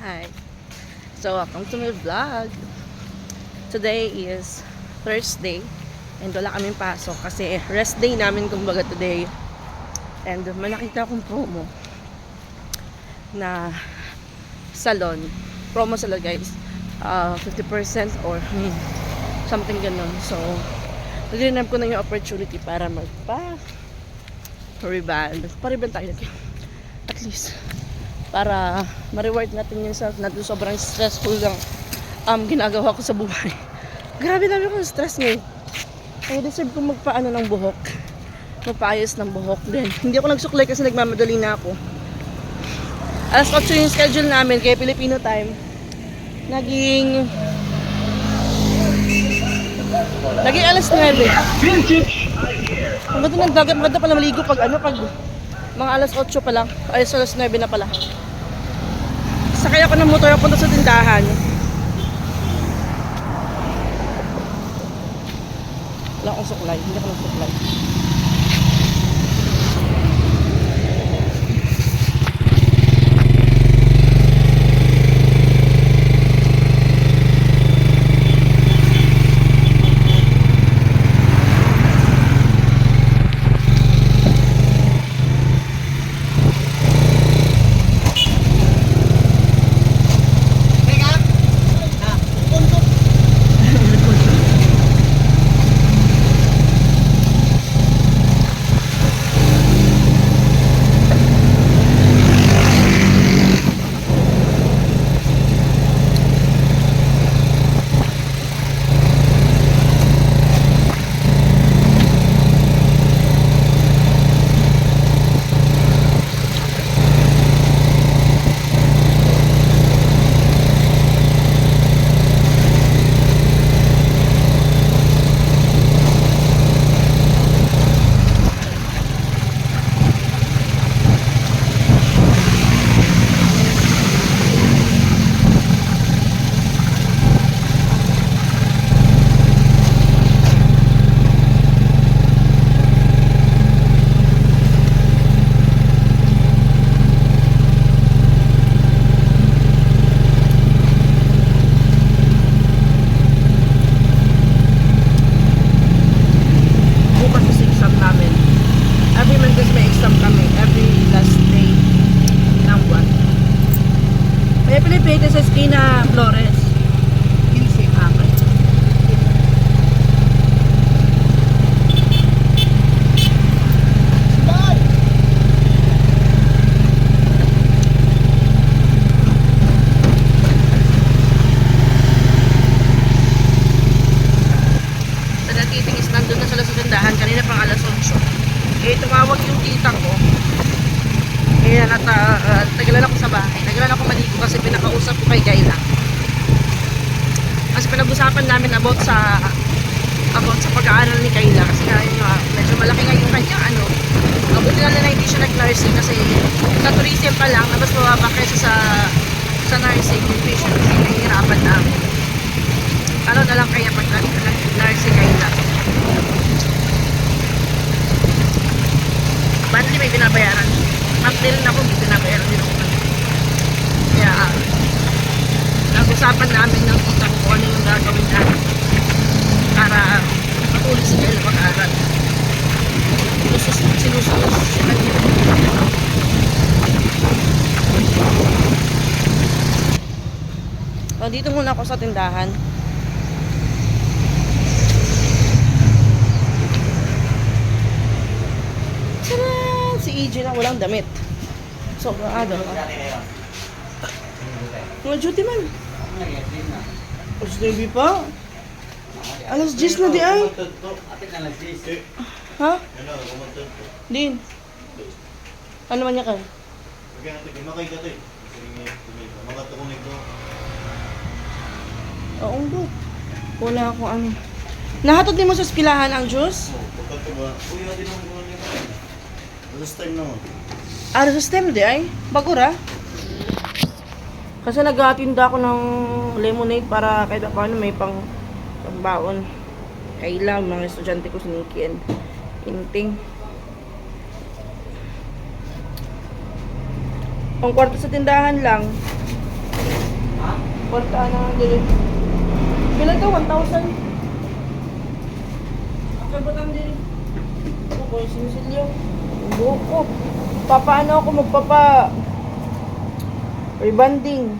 Hi. So, welcome to my vlog. Today is Thursday and wala kaming pasok kasi rest day namin kumbaga today. And may nakita akong promo na salon. Promo salon guys. 50% or something ganun. So, nagrinab ko na yung opportunity para magpa-reband. Pa-reband tayo. At least para ma-reward natin yung self natin. Sobrang stressful lang ginagawa ko sa buhay. Grabe dami akong stress ngayon. I deserve kong magpaano ng buhok, magpaayos ng buhok din. Hindi ako nagsuklay kasi nagmamadali na ako. Alas 8 yung schedule namin kaya Filipino time. Naging alas 9. Ang ganda ng dagat, maganda pala maligo pag mga alas 8 pa lang, alas 9 na pala. Sakay ako ng motor punta sa tindahan. Wala akong suklay, hindi ako nagsuklay. Pilipino sa Esquina Flores. 15 akay. Sa natiting is nandun na sila sa tindahan. Kanina pang alas 8. Eh, tumawag yung tita ko. Kaya tagalan ako sa bahay. Tagalan ako maligo kasi pinakausap ko kay Kayla. Kasi pinag-usapan namin about sa pag-aaral ni Kayla. Kasi medyo malaki nga yung kanya mabuti na hindi siya nag-nursing kasi sa tourism pa lang, mas mababa kaysa sa nursing, yung patient kasi nahihirapan namin. Ano na lang kaya pag nag-nursing Kayla. Monthly may binabayaran. Monthly rin ako, may binabayaran din ako. Kaya, nag-usapan namin ng tita ko kung ano yung gagawin natin para matuloy si Kayla mag-aaral. Sinusunod siya lang yun. So, dito muna ako sa tindahan. Si EJ na walang damit. Sobrang aga pa. Mga duty man. Alas 9 pa. Alas 10 na di ay. Ha? Din. Ano man niya ka? Oo nga. Wala akong ano. Nahatod din mo sa eskwelahan ang juice? Last time naman. Last time di ay? Bagura? Kasi nag-atinda ako ng lemonade para kahit paano may pangbaon. Kayla, mga estudyante ko si Nikki and Inting. Ang kwarto sa tindahan lang. Kwarta na dili. Pila to? 1,000? Ako ba tang dili? Ako, sinisilyo. Buhok ko. Papaano ako magpapa... rebanding.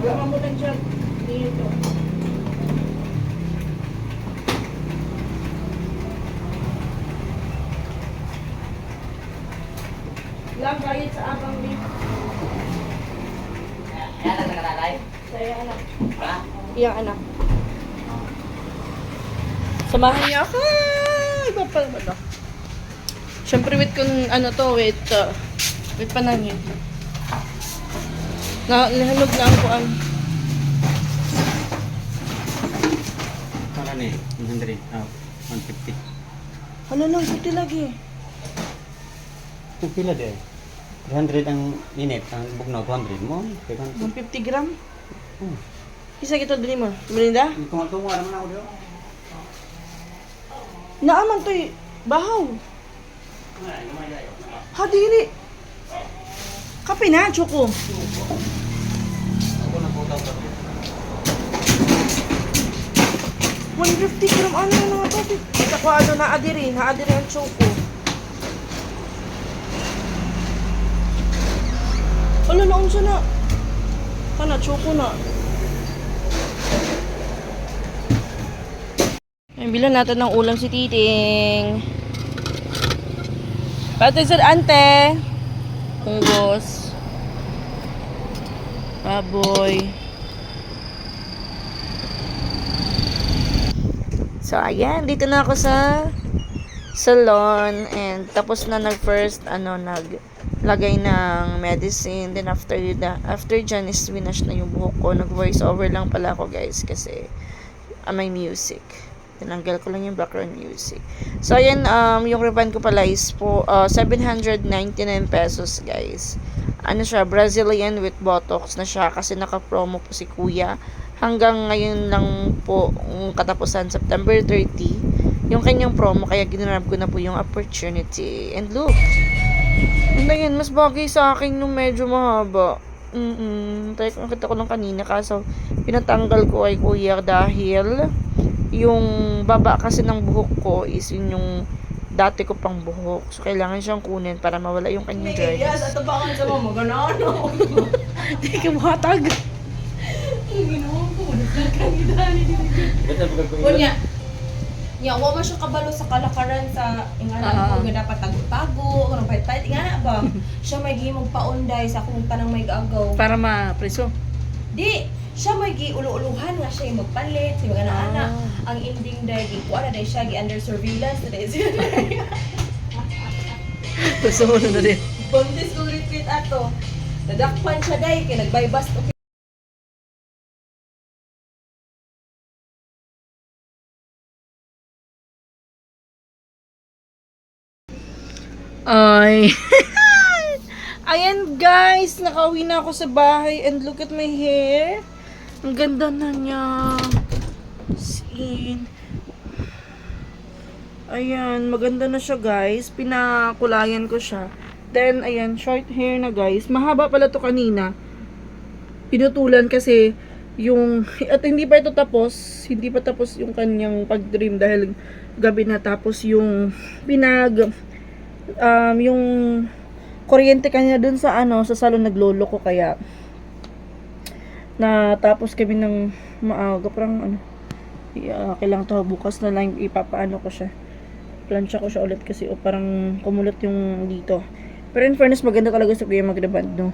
Wala kang potential. Dito. Lang bayad sa abang beef. Yan ang nakatatay? Sa iyang anak. Ha? Iyang anak. Samahan niya ako. Iba pa ba to? Siyempre with kung ano to, with panangin. Nahalog na ang kuan. Para ni, 100, 150. Ano nang puti lagi? Kung pila di 300 ang init, ang bugnaw 200 mo. 150 gram? Hmm. Isa kita dali mo. Melinda? Tungo naman ako diyo. Naaman to'y bahaw. Hadiri. Kape na, Choco. Ako nagputaw ka. 150 gram ano na nga to? Ito ko ano naadiri ang Choco. Wala na unsa na. Kana Choco na. Ay, bilan natin ng ulam si Titing. Pati sa ante. Punggos. Baboy. So, ayan. Dito na ako sa salon. And tapos na naglagay ng medicine. Then after dyan is winash na yung buhok ko. Nag-voice over lang pala ako guys. Kasi may music. Tinanggal ko lang yung background music. So, ayan, yung reband ko pala is po 799 pesos, guys. Ano siya, Brazilian with Botox na siya kasi naka-promo po si Kuya. Hanggang ngayon lang po, katapusan, September 30, yung kanyang promo, kaya ginrab ko na po yung opportunity. And look, and ayan, mas bagay sa akin nung medyo mahaba. Nakita ko lang kanina, kaso pinatanggal ko kay Kuya dahil yung baba kasi ng buhok ko is yun yung dati ko pang buhok. So, kailangan siyang kunin para mawala yung kanyang dryness. Yes, ato ba ka sa mga gano'n? Hindi ka buhatag. Ginawa ko, nagkakangidani dito. Kunya, wa man siya kabalo sa kalakaran sa ingana ko nga dapat tago-tago, kanang pahit-pahit ingana ba? Siya may gihimong paunday sa kung tanang may gagaw. Para ma-preso. Di, siya may giulu-uluhan nga siya yung magpalit, si mga anak. Ang ending dahil gikuha na dahil siya under surveillance na dahil siya. Preso mo na din. Buntis kong retreat ato. Nadakpan siya dahil kaya nagbaybas to. Ay. Ayan guys, nakauwi na ako sa bahay and look at my hair. Ang ganda na niya. Sin. Ayan, maganda na siya guys. Pinakulayan ko siya. Then, ayan, short hair na guys. Mahaba pala to kanina. Pinutulan kasi yung, at hindi pa ito tapos. Hindi pa tapos yung kanyang pag-trim dahil gabi na tapos yung yung kuryente kanya dun sa sa salon naglolo ko kaya na tapos kami ng maaga parang kailangan to bukas na lang ipapaano ko siya, plancha ko siya ulit kasi parang kumulot yung dito, pero in fairness maganda talaga sa kuya magreband no,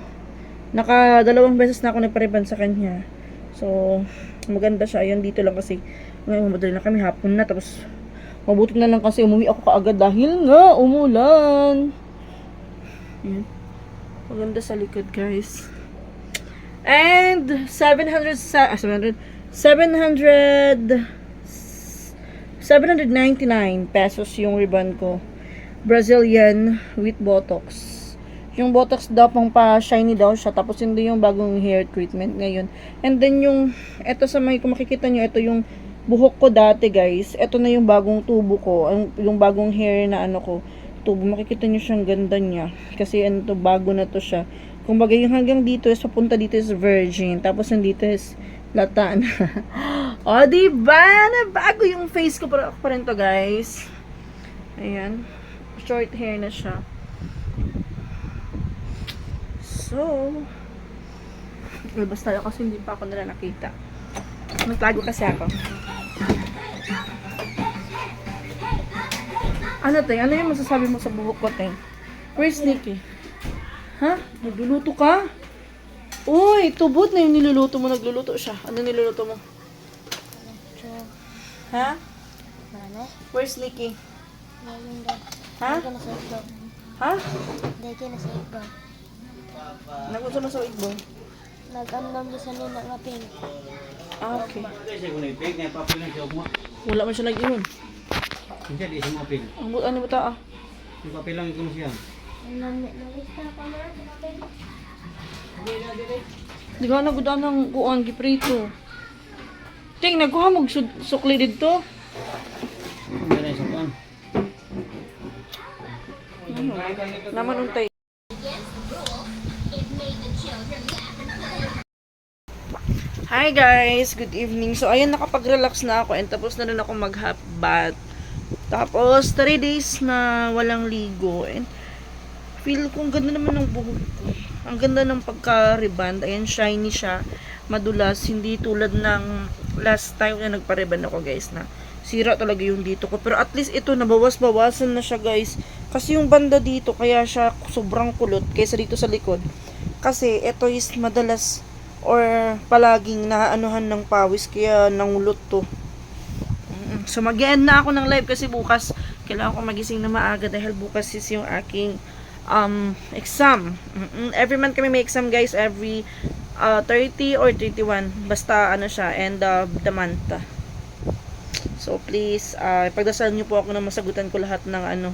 naka 2 beses na ako nagpa-reband sa kanya, so maganda siya. Ayun dito lang kasi ngayon madali na kami, hapon na, tapos mabuti na lang kasi umuwi ako kaagad dahil nga umulan. Ayan. Maganda sa likod guys. And 799 pesos yung ribbon ko. Brazilian with Botox. Yung Botox daw pang pa-shiny daw siya. Tapos hindi yung bagong hair treatment ngayon. And then yung, eto sa may, kung makikita nyo, ito yung buhok ko dati, guys. Ito na yung bagong tubo ko. Yung bagong hair na ano ko. Tubo. Makikita nyo siyang ganda niya. Kasi ano to, bago na to siya. Kumbaga yung hanggang dito is papunta dito is virgin. Tapos nandito is lata na. O, diba? Nabago yung face ko pa rin to, guys. Ayan. Short hair na siya. So, labas tayo kasi hindi pa ako nila nakita. Nagtago kasi ako. Ano, Teng? Ano yung masasabi mo sa buhok ko, Teng? Where's Nikki? Ha? Nagluluto ka? Uy, tubod na yung niluluto mo. Nagluluto siya. Ano niluluto mo? Ha? Where's Nikki? Ha? Ha? Nagusto mo sa itlog? Nag-andam di sa nina nga pink. Ah, okay. Kasi kung ipig, na papel lang siya mo. Wala man siya nag-inom. Hindi, di siya mapil. Ano ba ta? Yung papel lang ikaw siya. Nalista pa na sa pink. Di ka nagudan ng kuan giprito. Ting, nagkuha mong sukli dito. Hindi na yung sakuan. Naman untay. Hi guys! Good evening. So, ayun, nakapag-relax na ako and tapos na rin ako mag-half bath. Tapos, 3 days na walang ligo. And, feel ko, ang ganda naman ng buhok ko. Ang ganda ng pagka-reband. Ayan, shiny siya. Madulas. Hindi tulad ng last time na nagpa-reband ako, guys, na sira talaga yung dito ko. Pero at least ito, nabawas-bawasan na siya, guys. Kasi yung banda dito, kaya siya sobrang kulot kaysa dito sa likod. Kasi, ito is madalas or palaging naanuhan ng pawis kaya nangulot to. So mag-end na ako ng live kasi bukas kailangan ko magising na maaga dahil bukas is yung aking exam. Every month kami may exam, guys, every 30 or 31 basta ano siya, end of the month. So please ipagdasal niyo po ako na masagutan ko lahat ng ano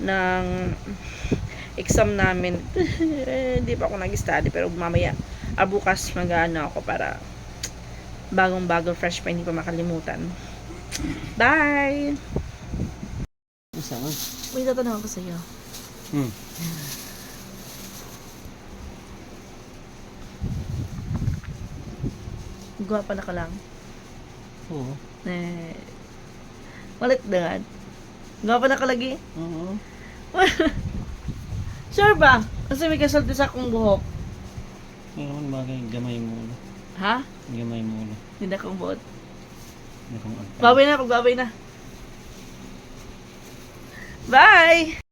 ng exam namin. Hindi pa ako nag-study pero mamaya bukas mag-ano ako para bagong-bago, fresh pa, hindi pa makalimutan. Bye! Isa man. May tatanong ako sa'yo. Gwapa na ka lang. Oo. Malit na. Gwapa na ka lagi? Oo. Sure ba? Kasi may kasalti sa akong buhok. Ngayon bagay, gamay mo ulo. Ha? Gamay mo ulo. Hindi na akong buhok. Hindi kong agpa. Babay na, pagbabay na. Bye!